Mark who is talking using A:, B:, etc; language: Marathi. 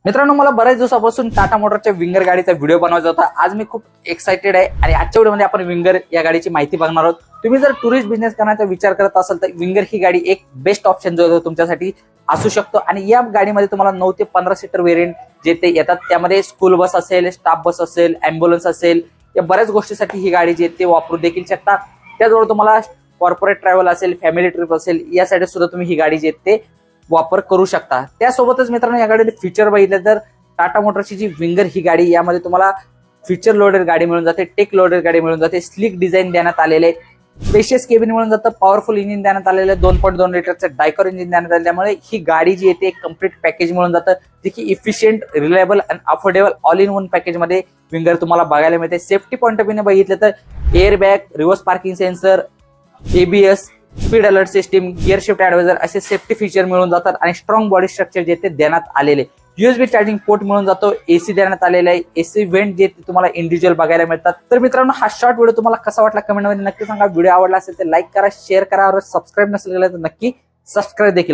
A: मित्रांनो, मला बऱ्याच दिवसापासून टाटा मोटरच्या विंगर गाडीचा व्हिडिओ बनवायचा होता. आज मी खूप एक्साइटेड आहे आणि आजच्या व्हिडिओमध्ये आपण विंगर या गाडीची माहिती बघणार आहोत. तुम्ही जर टुरिस्ट बिझनेस करण्याचा विचार करत असाल तर विंगर ही गाडी एक बेस्ट ऑप्शन जो तुमच्यासाठी असू शकतो. आणि या गाडीमध्ये तुम्हाला 9 ते 15 सीटर व्हेरियंट जे ते येतात, त्यामध्ये स्कूल बस असेल, स्टाफ बस असेल, अँब्युलन्स असेल, या बऱ्याच गोष्टीसाठी ही गाडी जी ते वापरू देखील शकता. त्याचबरोबर तुम्हाला कॉर्पोरेट ट्रॅव्हल असेल, फॅमिली ट्रिप असेल, यासाठी सुद्धा तुम्ही ही गाडी जी ते वापर करू शकता. त्यासोबतच मित्रांनो, या गाडीचे फीचर बघितलं तर टाटा मोटरची जी विंगर ही गाडी, यामध्ये तुम्हाला फीचर लोडेड गाडी मिळून जाते, टेक लोडेड गाडी मिळून जाते, स्लिक डिझाईन देण्यात आलेले, स्पेशियस केबिन मिळून जातं, पॉवरफुल इंजिन देण्यात आलेलं, 2.2 लिटरचं डायकर इंजिन देण्यात आलं. त्यामुळे ही गाडी जी येते कम्प्लीट पॅकेज मिळून जातं, जे की इफिशियंट, रिलायबल आणि affordable all in one package मध्ये विंगर तुम्हाला बघायला मिळते. सेफ्टी पॉईंट ऑफ व्ह्यूने बघितलं तर air bag, reverse parking sensor, ABS, speed alert system, gear shift adviser असे सेफ्टी फीचर मिळून जातात. आणि स्ट्रॉंग बॉडी स्ट्रक्चर जे ते देण्यात आलेले, यूएसबी चार्जिंग पोर्ट मिळून जातो, एसी देण्यात आलेला आहे, एसी व्हेंट जे तुम्हाला इंडिव्हिज्युअल बघायला मिळतात. तर मित्रांनो, हा शॉर्ट व्हिडिओ तुम्हाला कसा वाटला कमेंटमध्ये नक्की सांगा. व्हिडिओ आवडला असेल तर लाईक करा, शेअर करा, और सबस्क्राईब नसेल केलं तर नक्की सबस्क्राईब देखील